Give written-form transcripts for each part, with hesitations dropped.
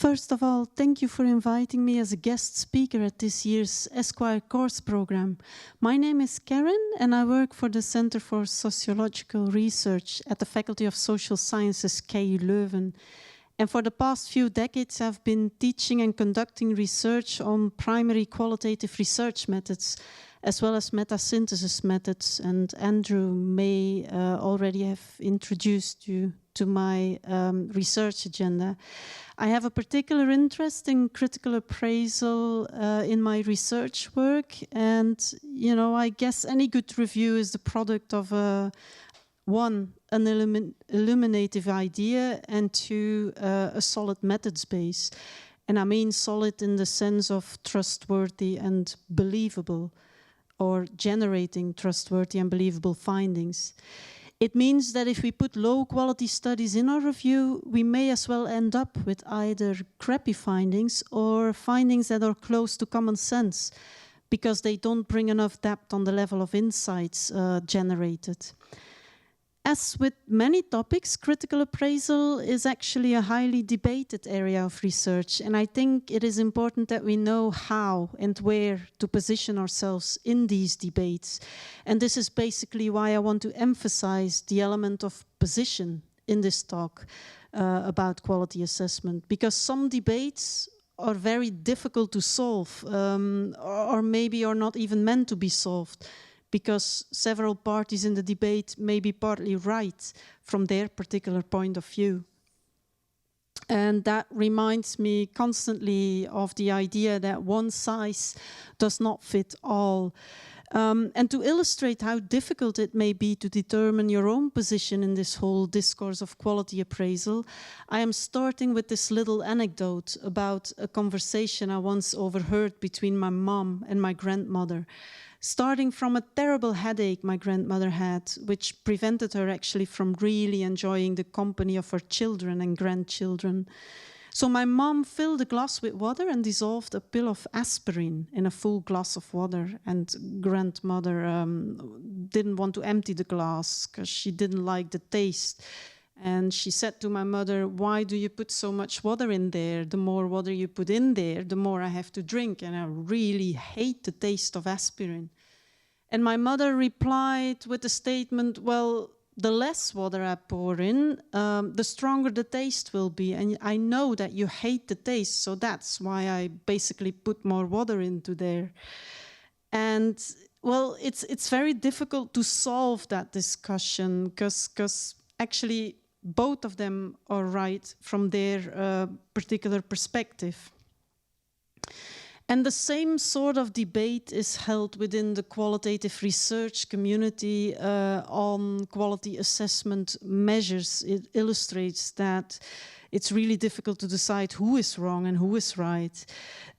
First of all, thank you for inviting me as a guest speaker at this year's ESQUIRE course program. My name is Karin and I work for the Center for Sociological Research at the Faculty of Social Sciences, KU Leuven. And for the past few decades, I've been teaching and conducting research on primary qualitative research methods, as well as meta-synthesis methods. And Andrew may already have introduced you to my research agenda. I have a particular interest in critical appraisal in my research work. And, you know, I guess any good review is the product of one, an illuminative idea, and two, a solid methods base. And I mean solid in the sense of trustworthy and believable, or generating trustworthy and believable findings. It means that if we put low quality studies in our review, we may as well end up with either crappy findings or findings that are close to common sense, because they don't bring enough depth on the level of insights generated. As with many topics, critical appraisal is actually a highly debated area of research, and I think it is important that we know how and where to position ourselves in these debates. And this is basically why I want to emphasize the element of position in this talk about quality assessment, because some debates are very difficult to solve, or maybe are not even meant to be solved, because several parties in the debate may be partly right from their particular point of view. And that reminds me constantly of the idea that one size does not fit all. And to illustrate how difficult it may be to determine your own position in this whole discourse of quality appraisal, I am starting with this little anecdote about a conversation I once overheard between my mom and my grandmother, starting from a terrible headache my grandmother had, which prevented her actually from really enjoying the company of her children and grandchildren. So my mom filled a glass with water and dissolved a pill of aspirin in a full glass of water. And grandmother didn't want to empty the glass because she didn't like the taste. And she said to my mother, "Why do you put so much water in there? The more water you put in there, the more I have to drink. And I really hate the taste of aspirin." And my mother replied with the statement, "Well, the less water I pour in, the stronger the taste will be. And I know that you hate the taste, so that's why I basically put more water into there." And well, it's very difficult to solve that discussion because actually both of them are right from their particular perspective. And the same sort of debate is held within the qualitative research community on quality assessment measures. It illustrates that it's really difficult to decide who is wrong and who is right.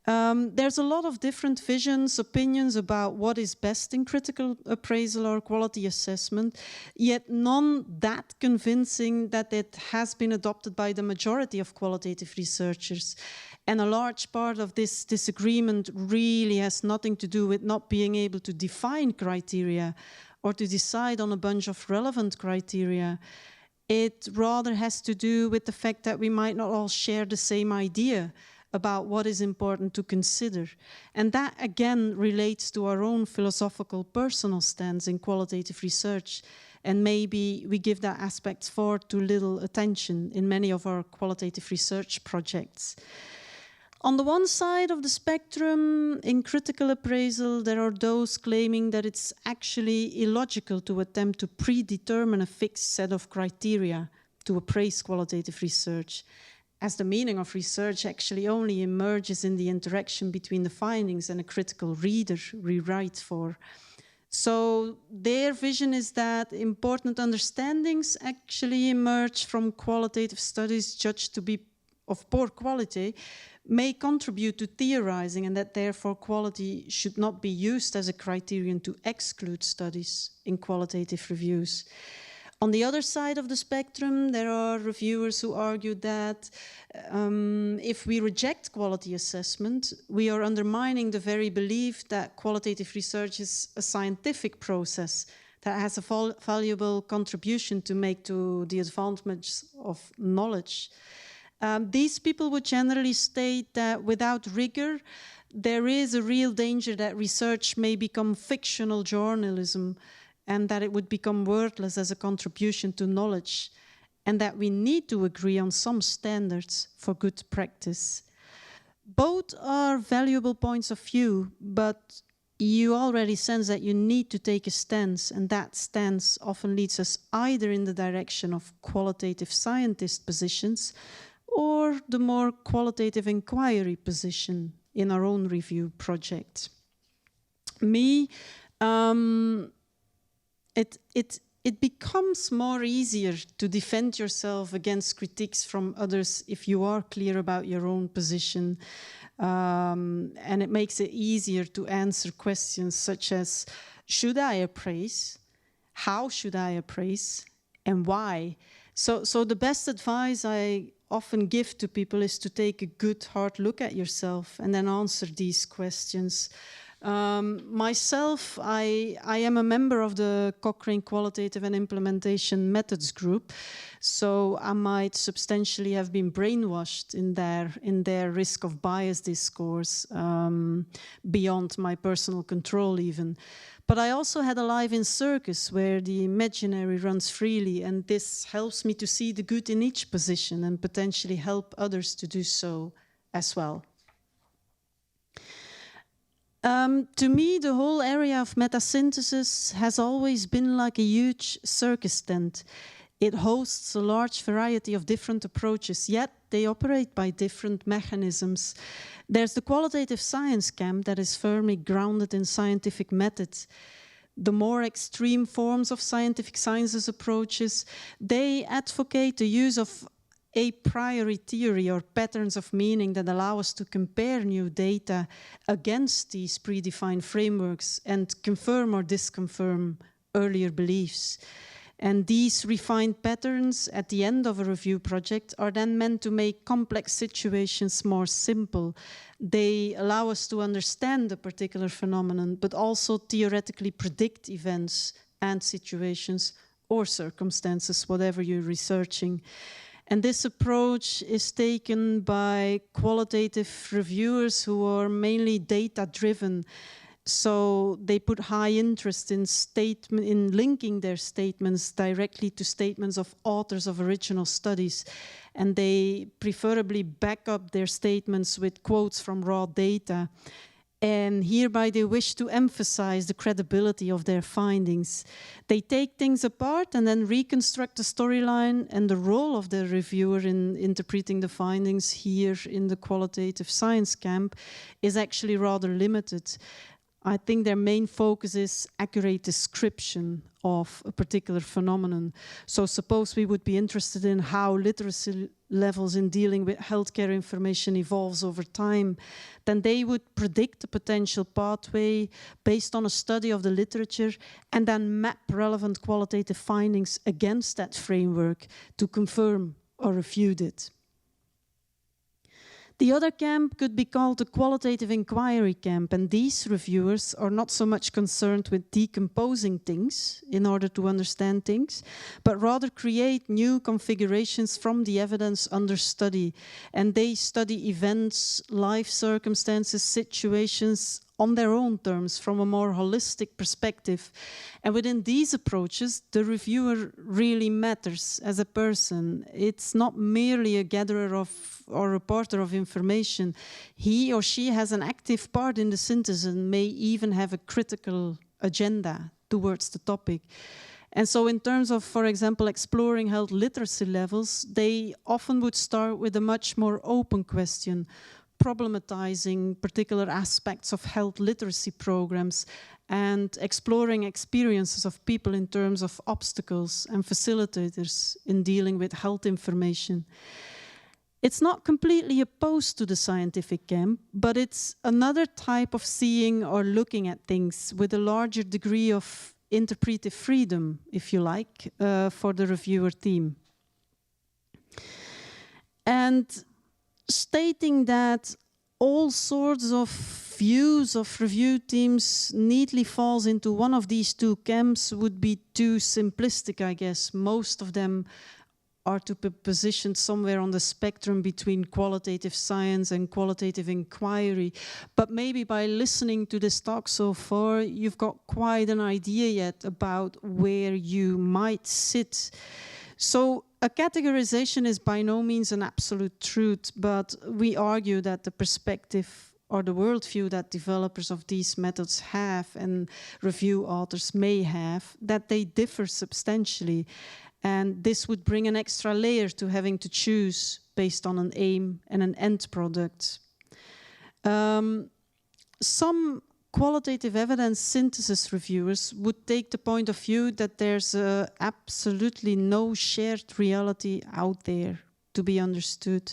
There's a lot of different visions, opinions about what is best in critical appraisal or quality assessment, yet none that convincing that it has been adopted by the majority of qualitative researchers. And a large part of this disagreement really has nothing to do with not being able to define criteria or to decide on a bunch of relevant criteria. It rather has to do with the fact that we might not all share the same idea about what is important to consider. And that again relates to our own philosophical personal stance in qualitative research. And maybe we give that aspect far too little attention in many of our qualitative research projects. On the one side of the spectrum, in critical appraisal, there are those claiming that it's actually illogical to attempt to predetermine a fixed set of criteria to appraise qualitative research, as the meaning of research actually only emerges in the interaction between the findings and a critical reader we write for. So their vision is that important understandings actually emerge from qualitative studies judged to be of poor quality, may contribute to theorizing, and that therefore quality should not be used as a criterion to exclude studies in qualitative reviews. On the other side of the spectrum, there are reviewers who argue that if we reject quality assessment, we are undermining the very belief that qualitative research is a scientific process that has a valuable contribution to make to the advancement of knowledge. These people would generally state that without rigor, there is a real danger that research may become fictional journalism and that it would become worthless as a contribution to knowledge, and that we need to agree on some standards for good practice. Both are valuable points of view, but you already sense that you need to take a stance, and that stance often leads us either in the direction of qualitative scientist positions or the more qualitative inquiry position in our own review project. It becomes more easier to defend yourself against critiques from others if you are clear about your own position. And it makes it easier to answer questions such as, should I appraise? How should I appraise? And why? So the best advice I often give to people is to take a good, hard look at yourself and then answer these questions. Myself, I am a member of the Cochrane Qualitative and Implementation Methods Group, so I might substantially have been brainwashed in their risk of bias discourse, beyond my personal control even. But I also had a life in circus where the imaginary runs freely, and this helps me to see the good in each position and potentially help others to do so as well. To me, the whole area of metasynthesis has always been like a huge circus tent. It hosts a large variety of different approaches, yet they operate by different mechanisms. There's the qualitative science camp that is firmly grounded in scientific methods. The more extreme forms of scientific sciences approaches, they advocate the use of a priori theory or patterns of meaning that allow us to compare new data against these predefined frameworks and confirm or disconfirm earlier beliefs. And these refined patterns at the end of a review project are then meant to make complex situations more simple. They allow us to understand a particular phenomenon, but also theoretically predict events and situations or circumstances, whatever you're researching. And this approach is taken by qualitative reviewers who are mainly data-driven. So they put high interest in linking their statements directly to statements of authors of original studies. And they preferably back up their statements with quotes from raw data. And hereby they wish to emphasize the credibility of their findings. They take things apart and then reconstruct the storyline, and the role of the reviewer in interpreting the findings here in the qualitative science camp is actually rather limited. I think their main focus is accurate description of a particular phenomenon. So suppose we would be interested in how literacy levels in dealing with healthcare information evolves over time, then they would predict a potential pathway based on a study of the literature and then map relevant qualitative findings against that framework to confirm or refute it. The other camp could be called the qualitative inquiry camp, and these reviewers are not so much concerned with decomposing things in order to understand things, but rather create new configurations from the evidence under study. And they study events, life circumstances, situations on their own terms from a more holistic perspective. And within these approaches, the reviewer really matters as a person. It's not merely a gatherer of or reporter of information. He or she has an active part in the synthesis and may even have a critical agenda towards the topic. And so in terms of, for example, exploring health literacy levels, they often would start with a much more open question, problematizing particular aspects of health literacy programs and exploring experiences of people in terms of obstacles and facilitators in dealing with health information. It's not completely opposed to the scientific camp, but it's another type of seeing or looking at things with a larger degree of interpretive freedom, if you like, for the reviewer team. And stating that all sorts of views of review teams neatly falls into one of these two camps would be too simplistic, I guess. Most of them are to be positioned somewhere on the spectrum between qualitative science and qualitative inquiry. But maybe by listening to this talk so far, you've got quite an idea yet about where you might sit. So a categorization is by no means an absolute truth, but we argue that the perspective or the worldview that developers of these methods have and review authors may have, that they differ substantially. And this would bring an extra layer to having to choose based on an aim and an end product. Some qualitative evidence synthesis reviewers would take the point of view that there's absolutely no shared reality out there to be understood,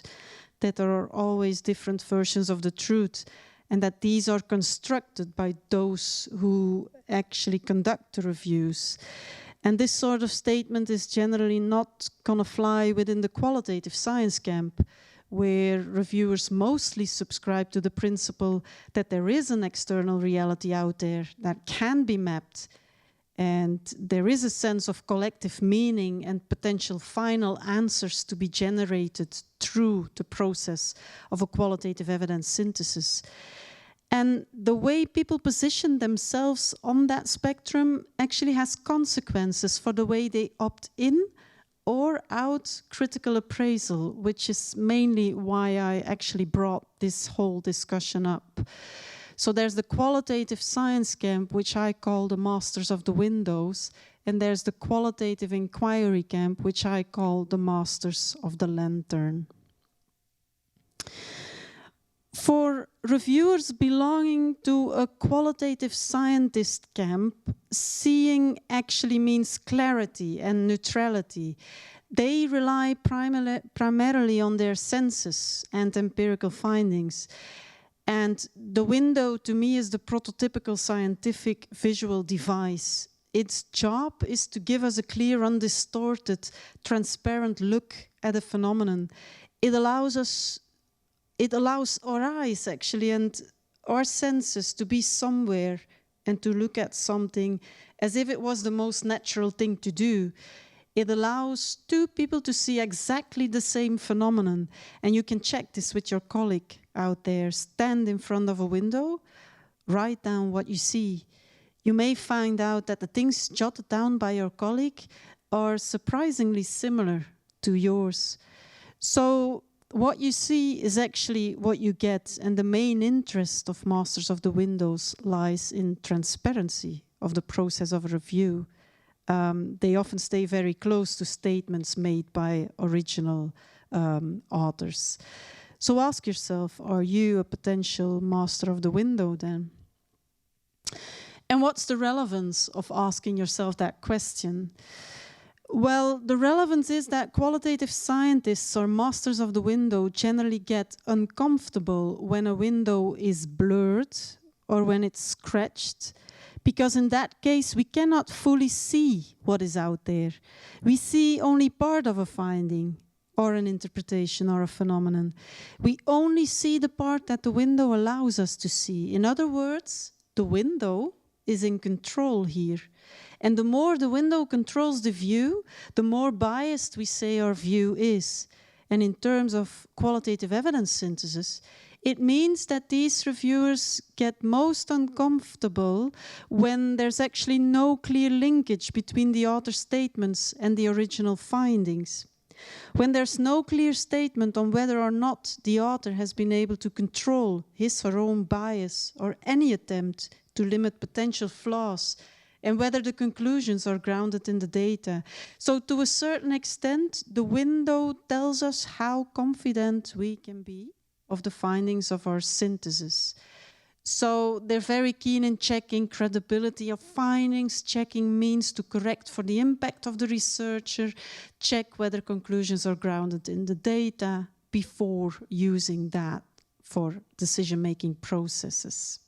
that there are always different versions of the truth, and that these are constructed by those who actually conduct the reviews. And this sort of statement is generally not going to fly within the qualitative science camp, where reviewers mostly subscribe to the principle that there is an external reality out there that can be mapped, and there is a sense of collective meaning and potential final answers to be generated through the process of a qualitative evidence synthesis. And the way people position themselves on that spectrum actually has consequences for the way they opt in or out critical appraisal, which is mainly why I actually brought this whole discussion up. So there's the qualitative science camp, which I call the masters of the windows, and there's the qualitative inquiry camp, which I call the masters of the lantern. For reviewers belonging to a qualitative scientist camp, seeing actually means clarity and neutrality. They rely primarily on their senses and empirical findings. And the window, to me, is the prototypical scientific visual device. Its job is to give us a clear, undistorted, transparent look at a phenomenon. It allows our eyes, actually, and our senses to be somewhere and to look at something as if it was the most natural thing to do. It allows two people to see exactly the same phenomenon. And you can check this with your colleague out there. Stand in front of a window, write down what you see. You may find out that the things jotted down by your colleague are surprisingly similar to yours. So what you see is actually what you get, and the main interest of Masters of the Windows lies in transparency of the process of review. They often stay very close to statements made by original authors. So ask yourself, are you a potential master of the window then? And what's the relevance of asking yourself that question? Well, the relevance is that qualitative scientists or masters of the window generally get uncomfortable when a window is blurred or when it's scratched, because in that case we cannot fully see what is out there. We see only part of a finding or an interpretation or a phenomenon. We only see the part that the window allows us to see. In other words, the window is in control here. And the more the window controls the view, the more biased we say our view is. And in terms of qualitative evidence synthesis, it means that these reviewers get most uncomfortable when there's actually no clear linkage between the author's statements and the original findings. When there's no clear statement on whether or not the author has been able to control his or her own bias or any attempt to limit potential flaws, and whether the conclusions are grounded in the data. So to a certain extent, the window tells us how confident we can be of the findings of our synthesis. So they're very keen in checking credibility of findings, checking means to correct for the impact of the researcher, check whether conclusions are grounded in the data before using that for decision-making processes.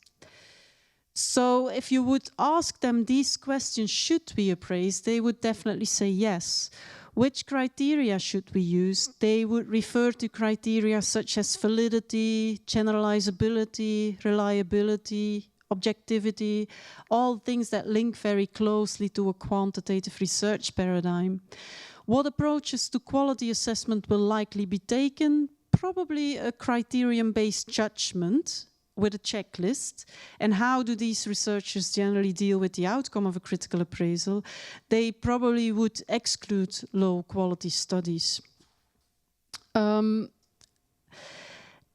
So if you would ask them these questions, should we appraise, they would definitely say yes. Which criteria should we use? They would refer to criteria such as validity, generalizability, reliability, objectivity, all things that link very closely to a quantitative research paradigm. What approaches to quality assessment will likely be taken? Probably a criterion-based judgment with a checklist. And how do these researchers generally deal with the outcome of a critical appraisal? They probably would exclude low-quality studies.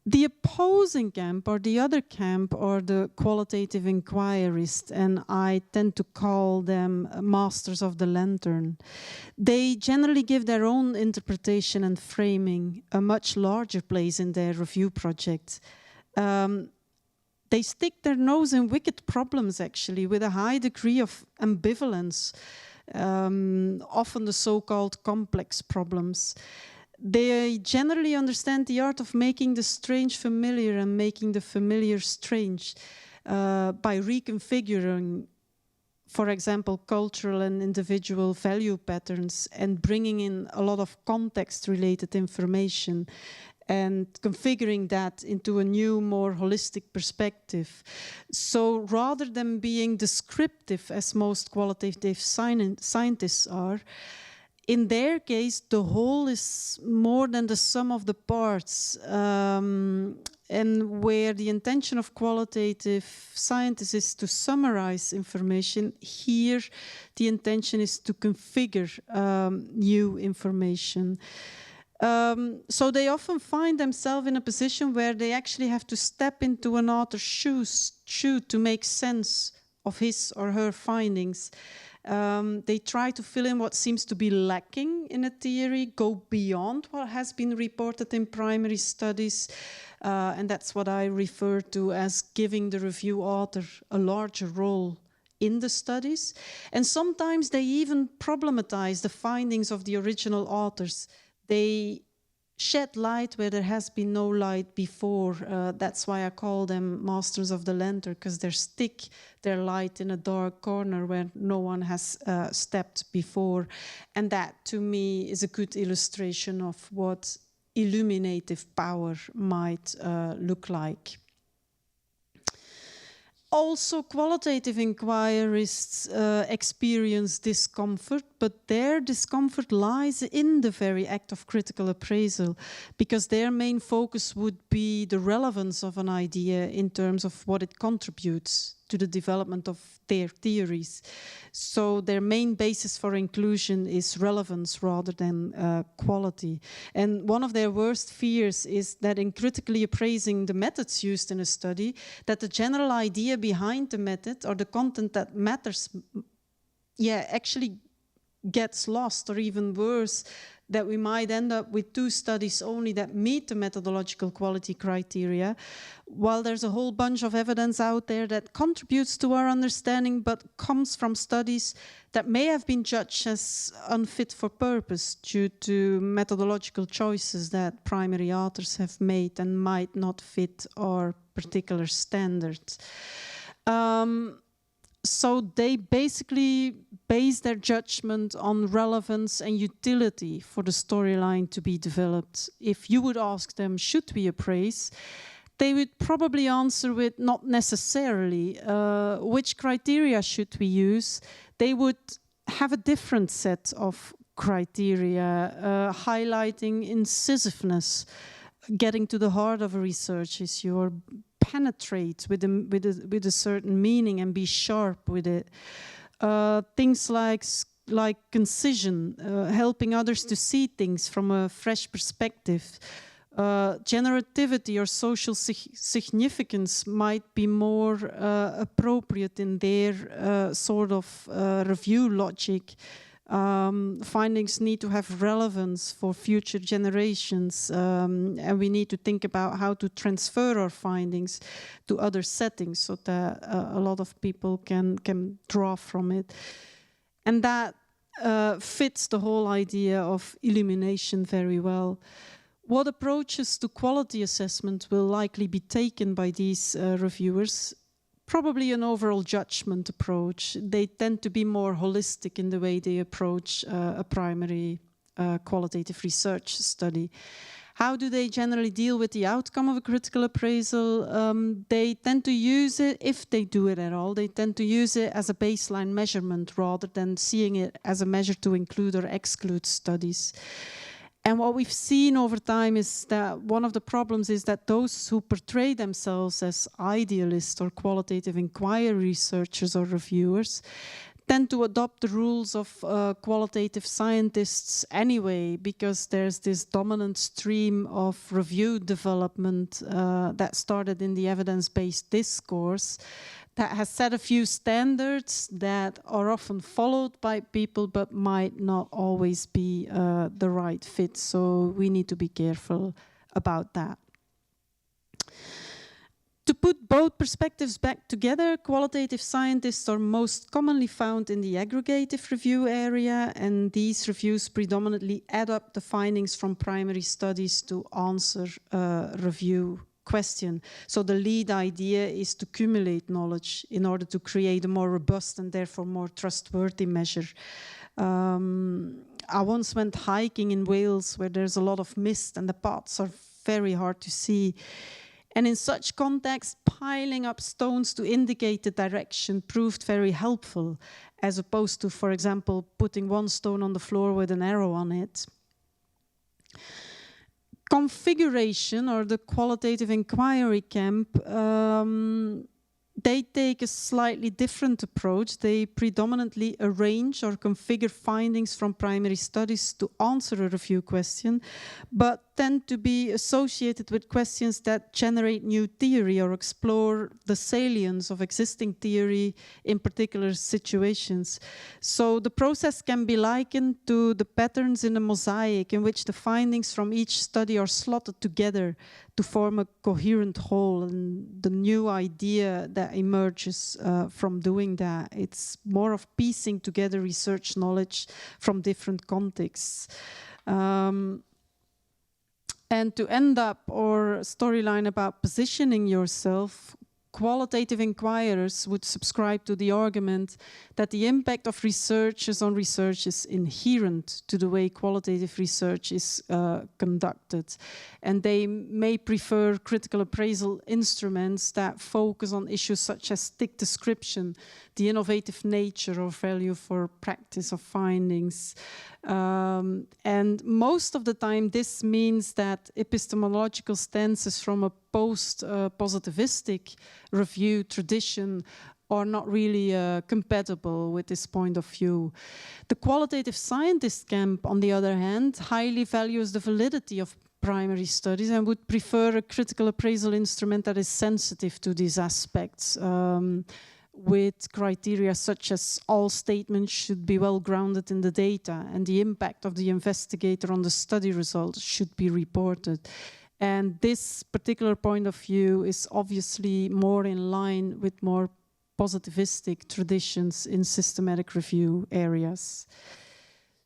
The opposing camp, or the other camp, are the qualitative inquirists, and I tend to call them masters of the lantern. They generally give their own interpretation and framing a much larger place in their review project. They stick their nose in wicked problems, actually, with a high degree of ambivalence, often the so-called complex problems. They generally understand the art of making the strange familiar and making the familiar strange by reconfiguring, for example, cultural and individual value patterns and bringing in a lot of context-related information and configuring that into a new, more holistic perspective. So rather than being descriptive, as most qualitative scientists are, in their case, the whole is more than the sum of the parts. And where the intention of qualitative scientists is to summarize information, here the intention is to configure new information. So they often find themselves in a position where they actually have to step into an author's shoes to make sense of his or her findings. They try to fill in what seems to be lacking in a theory, go beyond what has been reported in primary studies, and that's what I refer to as giving the review author a larger role in the studies. And sometimes they even problematize the findings of the original authors. They shed light where there has been no light before. That's why I call them masters of the lantern, because they stick their light in a dark corner where no one has stepped before. And that, to me, is a good illustration of what illuminative power might look like. Also, qualitative inquirists experience discomfort, but their discomfort lies in the very act of critical appraisal, because their main focus would be the relevance of an idea in terms of what it contributes to the development of their theories. So their main basis for inclusion is relevance rather than quality. And one of their worst fears is that in critically appraising the methods used in a study, that the general idea behind the method or the content that matters, actually gets lost, or even worse, that we might end up with 2 studies only that meet the methodological quality criteria, while there's a whole bunch of evidence out there that contributes to our understanding but comes from studies that may have been judged as unfit for purpose due to methodological choices that primary authors have made and might not fit our particular standards. So they basically base their judgment on relevance and utility for the storyline to be developed. If you would ask them, should we appraise? They would probably answer with not necessarily. Which criteria should we use? They would have a different set of criteria, highlighting incisiveness, getting to the heart of a research issue, or penetrate with a certain meaning and be sharp with it. Things like concision, helping others to see things from a fresh perspective. Generativity or social significance might be more appropriate in their sort of review logic. Findings need to have relevance for future generations, and we need to think about how to transfer our findings to other settings so that a lot of people can draw from it. And that fits the whole idea of illumination very well. What approaches to quality assessment will likely be taken by these reviewers? Probably an overall judgment approach. They tend to be more holistic in the way they approach a primary qualitative research study. How do they generally deal with the outcome of a critical appraisal? They tend to use it, if they do it at all, they tend to use it as a baseline measurement rather than seeing it as a measure to include or exclude studies. And what we've seen over time is that one of the problems is that those who portray themselves as idealists or qualitative inquiry researchers or reviewers tend to adopt the rules of qualitative scientists anyway, because there's this dominant stream of review development that started in the evidence-based discourse that has set a few standards that are often followed by people but might not always be the right fit. So we need to be careful about that. To put both perspectives back together, qualitative scientists are most commonly found in the aggregative review area, and these reviews predominantly add up the findings from primary studies to answer a review question. So the lead idea is to accumulate knowledge in order to create a more robust and therefore more trustworthy measure. I once went hiking in Wales where there's a lot of mist and the paths are very hard to see. And in such context, piling up stones to indicate the direction proved very helpful, as opposed to, for example, putting one stone on the floor with an arrow on it. Configuration, or the qualitative inquiry camp, they take a slightly different approach. They predominantly arrange or configure findings from primary studies to answer a review question, but tend to be associated with questions that generate new theory or explore the salience of existing theory in particular situations. So the process can be likened to the patterns in a mosaic in which the findings from each study are slotted together to form a coherent whole, and the new idea that emerges from doing that, it's more of piecing together research knowledge from different contexts. And to end up our storyline about positioning yourself, qualitative inquirers would subscribe to the argument that the impact of researchers on research is inherent to the way qualitative research is conducted. And they may prefer critical appraisal instruments that focus on issues such as thick description, the innovative nature or value for practice of findings. And most of the time this means that epistemological stances from a post-positivistic review tradition are not really compatible with this point of view. The qualitative scientist camp, on the other hand, highly values the validity of primary studies and would prefer a critical appraisal instrument that is sensitive to these aspects, with criteria such as all statements should be well grounded in the data and the impact of the investigator on the study results should be reported. And this particular point of view is obviously more in line with more positivistic traditions in systematic review areas.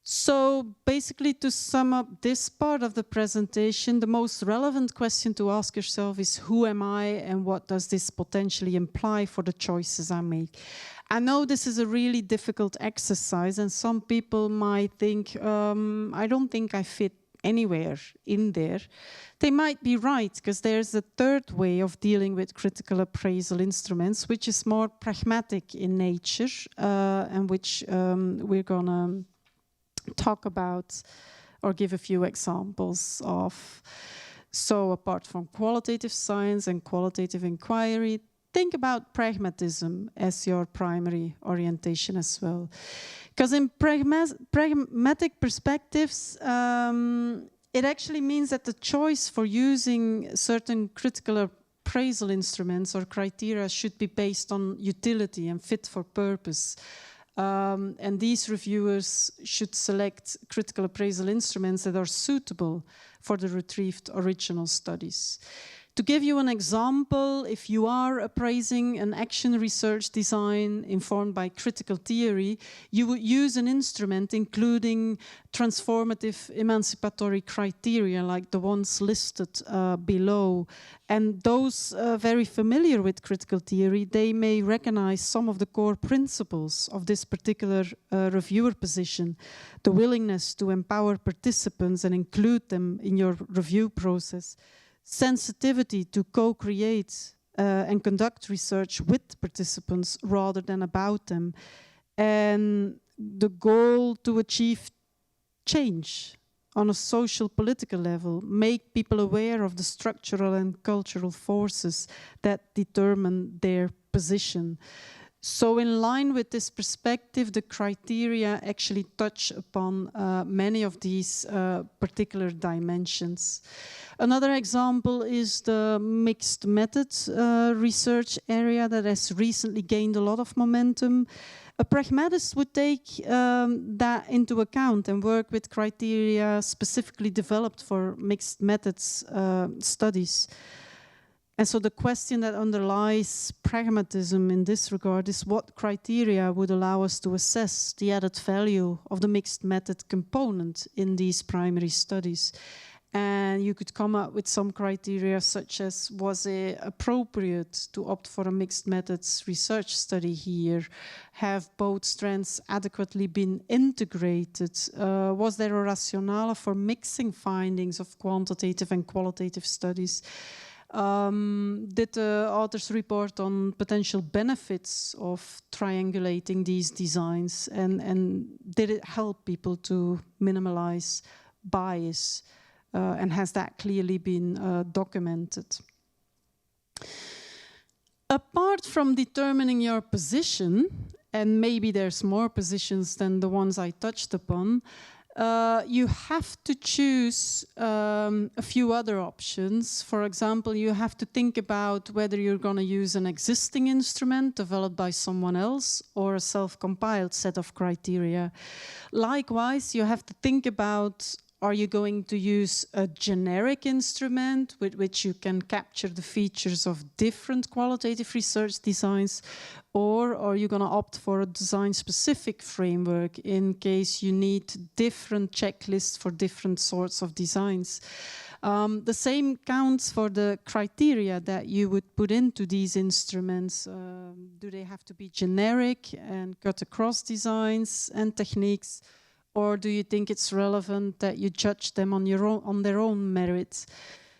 So basically, to sum up this part of the presentation, the most relevant question to ask yourself is, who am I and what does this potentially imply for the choices I make? I know this is a really difficult exercise, and some people might think, I don't think I fit anywhere in there. They might be right, because there's a third way of dealing with critical appraisal instruments, which is more pragmatic in nature, and which we're gonna talk about or give a few examples of. So apart from qualitative science and qualitative inquiry, think about pragmatism as your primary orientation as well. Because in pragmatic perspectives, it actually means that the choice for using certain critical appraisal instruments or criteria should be based on utility and fit for purpose. And these reviewers should select critical appraisal instruments that are suitable for the retrieved original studies. To give you an example, if you are appraising an action research design informed by critical theory, you would use an instrument including transformative emancipatory criteria like the ones listed below. And those very familiar with critical theory, they may recognize some of the core principles of this particular reviewer position. The willingness to empower participants and include them in your review process. Sensitivity to co-create and conduct research with participants rather than about them. And the goal to achieve change on a social political level, make people aware of the structural and cultural forces that determine their position. So in line with this perspective, the criteria actually touch upon many of these particular dimensions. Another example is the mixed methods research area that has recently gained a lot of momentum. A pragmatist would take that into account and work with criteria specifically developed for mixed methods studies. And so the question that underlies pragmatism in this regard is what criteria would allow us to assess the added value of the mixed method component in these primary studies. And you could come up with some criteria such as, was it appropriate to opt for a mixed methods research study here? Have both strands adequately been integrated? Was there a rationale for mixing findings of quantitative and qualitative studies? Did the authors report on potential benefits of triangulating these designs? And did it help people to minimize bias? And has that clearly been documented? Apart from determining your position, and maybe there's more positions than the ones I touched upon, you have to choose a few other options. For example, you have to think about whether you're going to use an existing instrument developed by someone else or a self-compiled set of criteria. Likewise, you have to think about, are you going to use a generic instrument with which you can capture the features of different qualitative research designs, or are you going to opt for a design-specific framework in case you need different checklists for different sorts of designs? The same counts for the criteria that you would put into these instruments. Do they have to be generic and cut across designs and techniques? Or do you think it's relevant that you judge them on their own merits?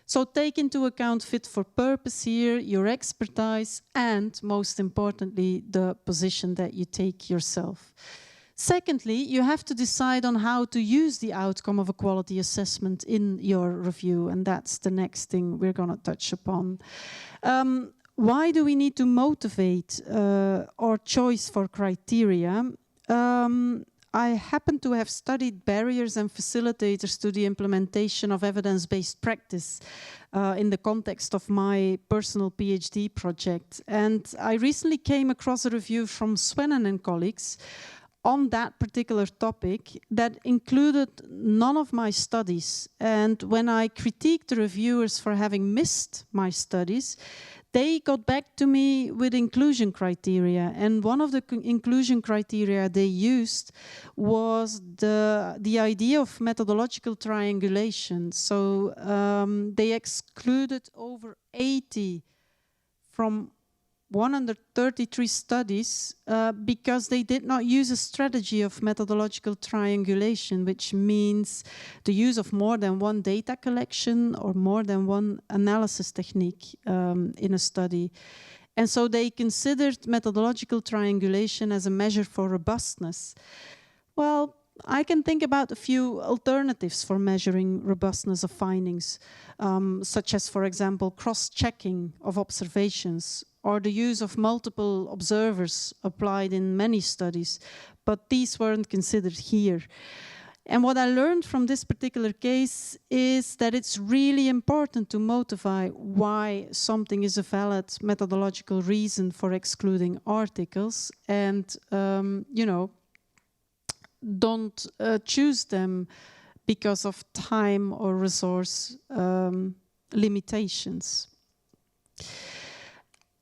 So take into account fit for purpose here, your expertise, and most importantly, the position that you take yourself. Secondly, you have to decide on how to use the outcome of a quality assessment in your review, and that's the next thing we're going to touch upon. Why do we need to motivate our choice for criteria? I happen to have studied barriers and facilitators to the implementation of evidence-based practice in the context of my personal PhD project. And I recently came across a review from Swennen and colleagues on that particular topic that included none of my studies. And when I critiqued the reviewers for having missed my studies, they got back to me with inclusion criteria, and one of the inclusion criteria they used was the idea of methodological triangulation. So they excluded over 80 from 133 studies because they did not use a strategy of methodological triangulation, which means the use of more than one data collection or more than one analysis technique in a study. And so they considered methodological triangulation as a measure for robustness. Well, I can think about a few alternatives for measuring robustness of findings, such as, for example, cross-checking of observations, or the use of multiple observers applied in many studies, but these weren't considered here. And what I learned from this particular case is that it's really important to motivate why something is a valid methodological reason for excluding articles, and you know, don't choose them because of time or resource limitations.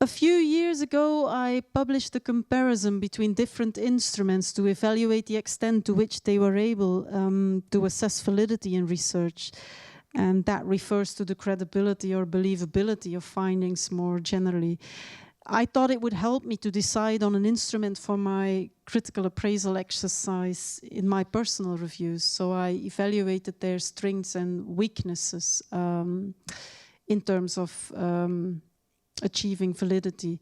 A few years ago, I published a comparison between different instruments to evaluate the extent to which they were able to assess validity in research. And that refers to the credibility or believability of findings more generally. I thought it would help me to decide on an instrument for my critical appraisal exercise in my personal reviews. So I evaluated their strengths and weaknesses in terms of achieving validity.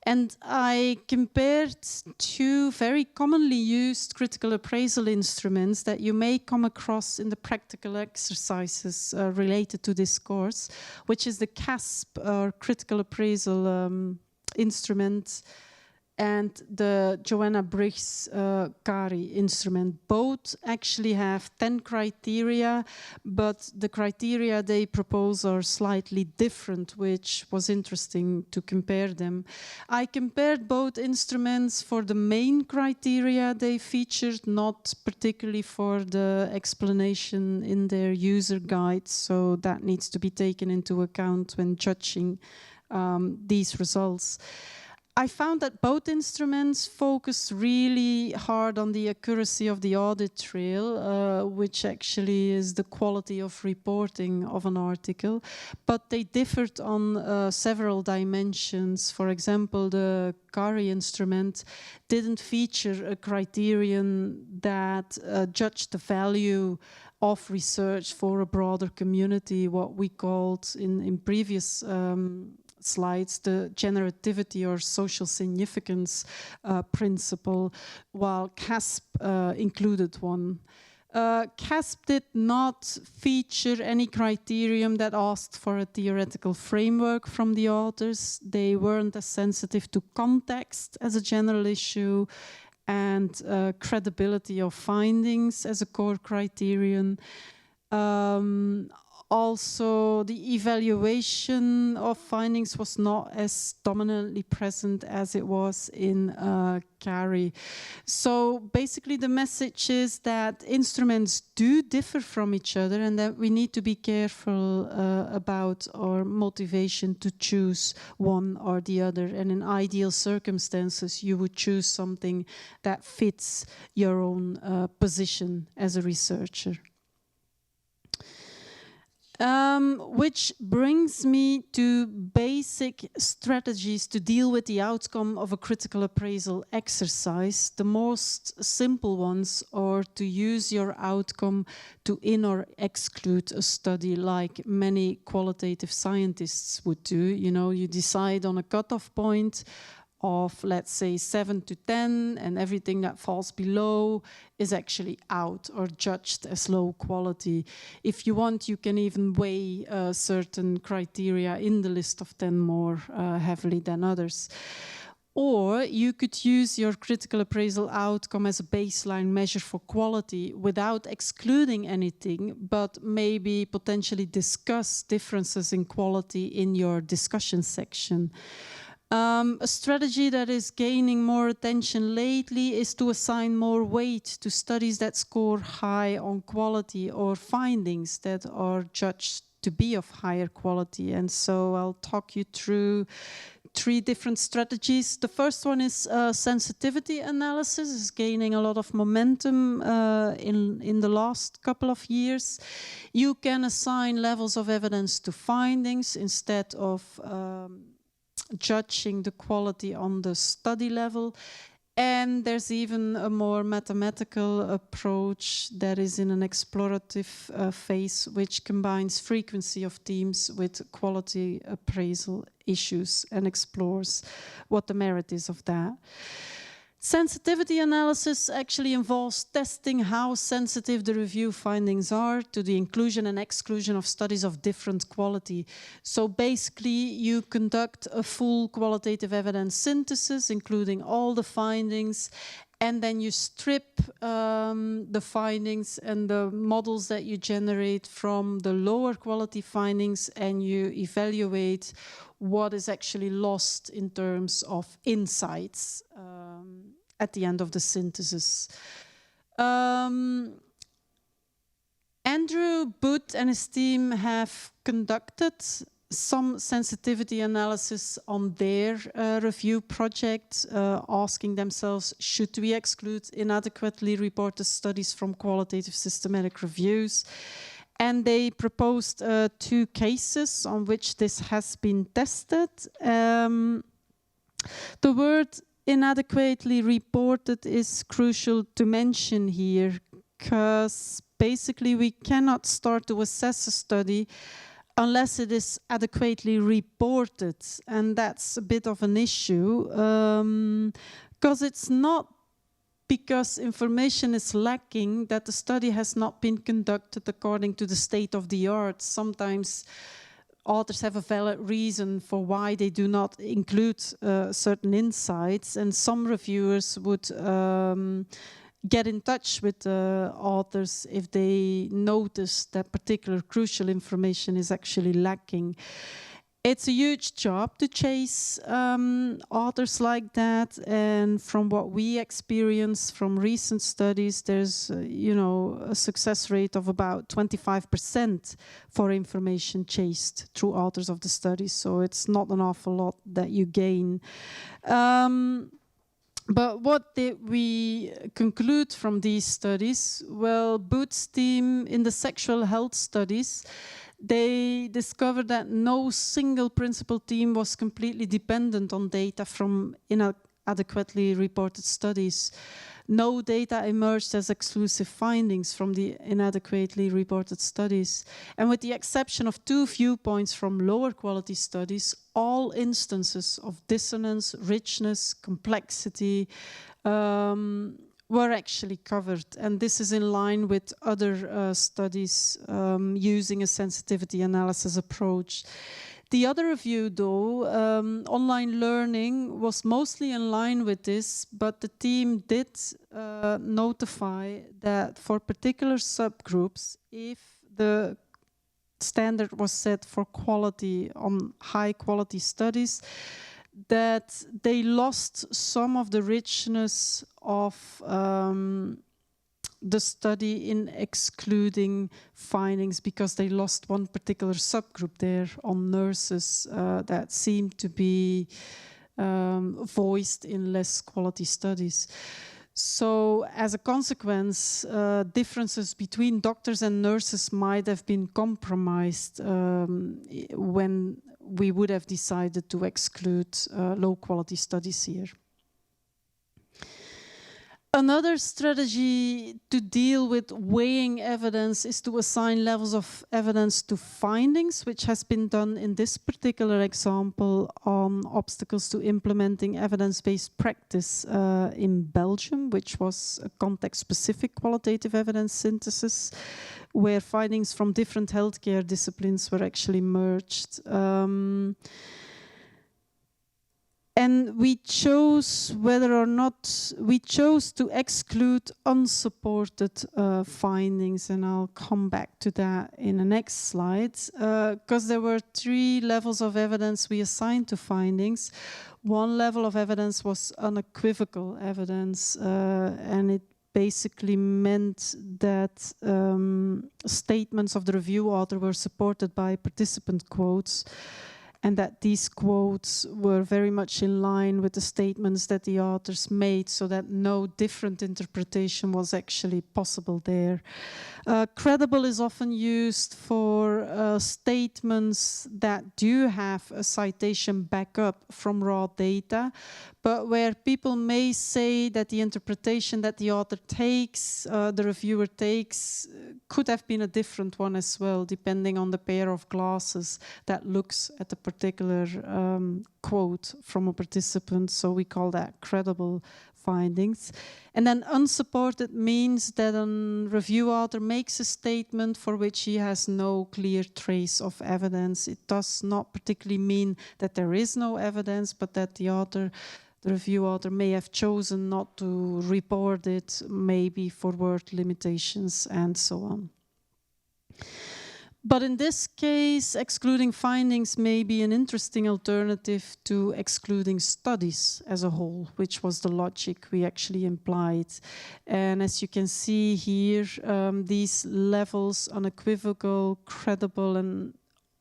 And I compared two very commonly used critical appraisal instruments that you may come across in the practical exercises related to this course, which is the CASP, or critical appraisal instrument, and the Joanna Briggs CARI instrument. Both actually have 10 criteria, but the criteria they propose are slightly different, which was interesting to compare them. I compared both instruments for the main criteria they featured, not particularly for the explanation in their user guides, so that needs to be taken into account when judging these results. I found that both instruments focus really hard on the accuracy of the audit trail, which actually is the quality of reporting of an article, but they differed on several dimensions. For example, the CARI instrument didn't feature a criterion that judged the value of research for a broader community, what we called in previous slides, the generativity or social significance principle, while CASP included one. CASP did not feature any criterion that asked for a theoretical framework from the authors. They weren't as sensitive to context as a general issue, and credibility of findings as a core criterion. Also, the evaluation of findings was not as dominantly present as it was in CARI. So basically the message is that instruments do differ from each other, and that we need to be careful about our motivation to choose one or the other. And in ideal circumstances, you would choose something that fits your own position as a researcher. Which brings me to basic strategies to deal with the outcome of a critical appraisal exercise. The most simple ones are to use your outcome to in or exclude a study, like many qualitative scientists would do. You know, you decide on a cutoff point of, let's say, 7 to 10, and everything that falls below is actually out or judged as low quality. If you want, you can even weigh certain criteria in the list of 10 more heavily than others. Or you could use your critical appraisal outcome as a baseline measure for quality without excluding anything, but maybe potentially discuss differences in quality in your discussion section. A strategy that is gaining more attention lately is to assign more weight to studies that score high on quality or findings that are judged to be of higher quality. And so I'll talk you through 3 different strategies. The first one is sensitivity analysis. Is gaining a lot of momentum in the last couple of years. You can assign levels of evidence to findings instead of judging the quality on the study level. And there's even a more mathematical approach that is in an explorative phase, which combines frequency of themes with quality appraisal issues and explores what the merit is of that. Sensitivity analysis actually involves testing how sensitive the review findings are to the inclusion and exclusion of studies of different quality. So basically, you conduct a full qualitative evidence synthesis, including all the findings, and then you strip the findings and the models that you generate from the lower quality findings, and you evaluate what is actually lost in terms of insights at the end of the synthesis. Andrew Booth and his team have conducted some sensitivity analysis on their review project, asking themselves, should we exclude inadequately reported studies from qualitative systematic reviews? And they proposed 2 cases on which this has been tested. The word inadequately reported is crucial to mention here, because basically we cannot start to assess a study unless it is adequately reported, and that's a bit of an issue, because it's not because information is lacking that the study has not been conducted according to the state of the art. Sometimes authors have a valid reason for why they do not include certain insights, and some reviewers would get in touch with the authors if they notice that particular crucial information is actually lacking. It's a huge job to chase authors like that, and from what we experience from recent studies, there's a success rate of about 25% for information chased through authors of the studies. So it's not an awful lot that you gain. But what did we conclude from these studies? Well, Booth's team in the sexual health studies, they discovered that no single principal team was completely dependent on data from inadequately reported studies. No data emerged as exclusive findings from the inadequately reported studies. And with the exception of 2 viewpoints from lower quality studies, all instances of dissonance, richness, complexity were actually covered. And this is in line with other studies using a sensitivity analysis approach. The other review, though, online learning, was mostly in line with this, but the team did notify that for particular subgroups, if the standard was set for quality on high quality studies, that they lost some of the richness of the study in excluding findings, because they lost one particular subgroup there on nurses that seemed to be voiced in less quality studies. So as a consequence, differences between doctors and nurses might have been compromised when we would have decided to exclude low quality studies here. Another strategy to deal with weighing evidence is to assign levels of evidence to findings, which has been done in this particular example on obstacles to implementing evidence-based practice in Belgium, which was a context-specific qualitative evidence synthesis, where findings from different healthcare disciplines were actually merged. And we chose to exclude unsupported findings, and I'll come back to that in the next slide, because there were 3 levels of evidence we assigned to findings. One level of evidence was unequivocal evidence, and it basically meant that statements of the review author were supported by participant quotes, and that these quotes were very much in line with the statements that the authors made, so that no different interpretation was actually possible there. Credible is often used for statements that do have a citation backup from raw data, but where people may say that the interpretation that the author takes, the reviewer takes, could have been a different one as well, depending on the pair of glasses that looks at a particular quote from a participant. So we call that credible findings. And then unsupported means that a review author makes a statement for which he has no clear trace of evidence. It does not particularly mean that there is no evidence, but that the review author may have chosen not to report it, maybe for word limitations and so on. But in this case, excluding findings may be an interesting alternative to excluding studies as a whole, which was the logic we actually implied. And as you can see here, these levels, unequivocal, credible, and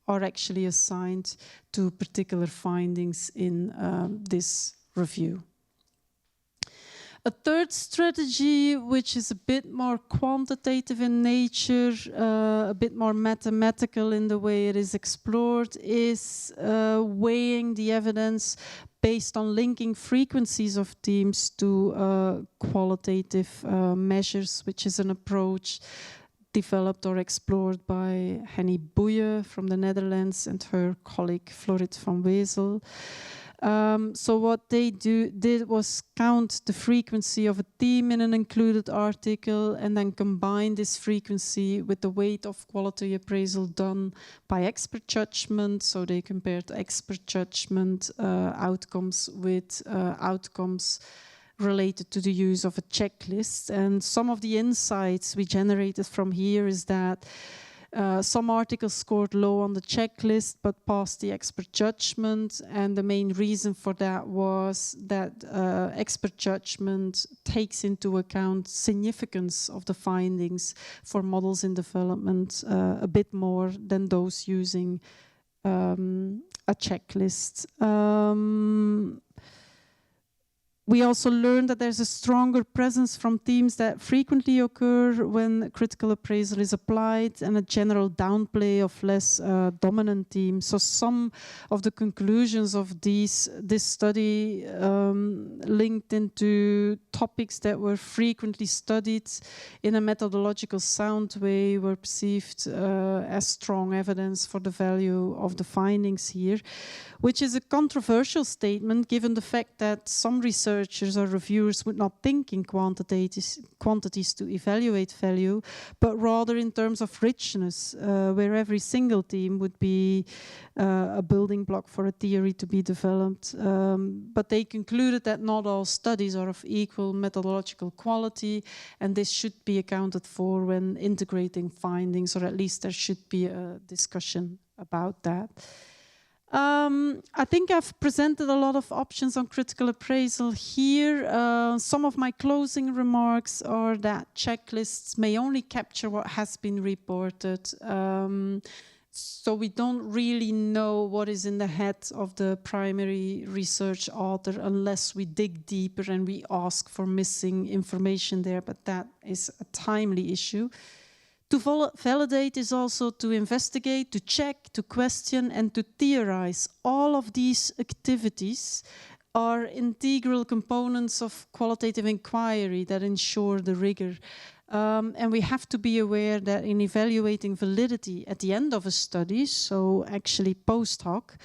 are actually assigned to particular findings in this review. A third strategy, which is a bit more quantitative in nature, a bit more mathematical in the way it is explored, is weighing the evidence based on linking frequencies of themes to qualitative measures, which is an approach developed or explored by Henny Boeye from the Netherlands and her colleague Florit van Wezel. So what they did was count the frequency of a theme in an included article and then combine this frequency with the weight of quality appraisal done by expert judgment. So they compared expert judgment outcomes with outcomes related to the use of a checklist. And some of the insights we generated from here is that some articles scored low on the checklist but passed the expert judgment, and the main reason for that was that expert judgment takes into account significance of the findings for models in development a bit more than those using a checklist. We also learned that there's a stronger presence from themes that frequently occur when critical appraisal is applied, and a general downplay of less dominant themes. So some of the conclusions of this study linked into topics that were frequently studied in a methodological sound way were perceived as strong evidence for the value of the findings here, which is a controversial statement given the fact that some researchers or reviewers would not think in quantities to evaluate value, but rather in terms of richness, where every single theme would be a building block for a theory to be developed. But they concluded that not all studies are of equal methodological quality, and this should be accounted for when integrating findings, or at least there should be a discussion about that. I think I've presented a lot of options on critical appraisal here. Some of my closing remarks are that checklists may only capture what has been reported. So we don't really know what is in the head of the primary research author unless we dig deeper and we ask for missing information there, but that is a timely issue. To validate is also to investigate, to check, to question, and to theorize. All of these activities are integral components of qualitative inquiry that ensure the rigor. And we have to be aware that in evaluating validity at the end of a study, so actually post hoc,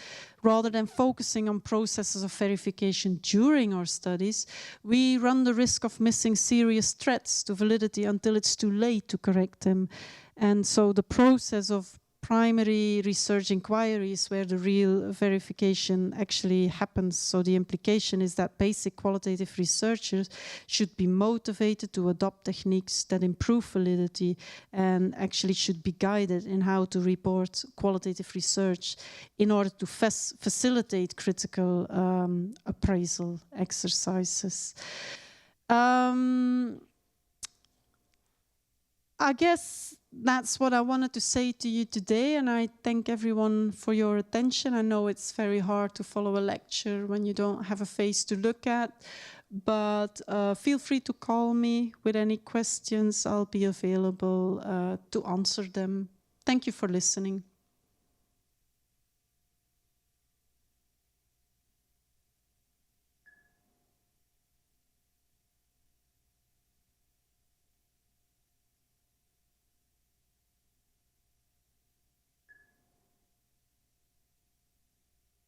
rather than focusing on processes of verification during our studies, we run the risk of missing serious threats to validity until it's too late to correct them. And so the process of primary research inquiry is where the real verification actually happens. So the implication is that basic qualitative researchers should be motivated to adopt techniques that improve validity and actually should be guided in how to report qualitative research in order to facilitate critical appraisal exercises. I guess that's what I wanted to say to you today, and I thank everyone for your attention. I know it's very hard to follow a lecture when you don't have a face to look at, but feel free to call me with any questions. I'll be available to answer them. Thank you for listening.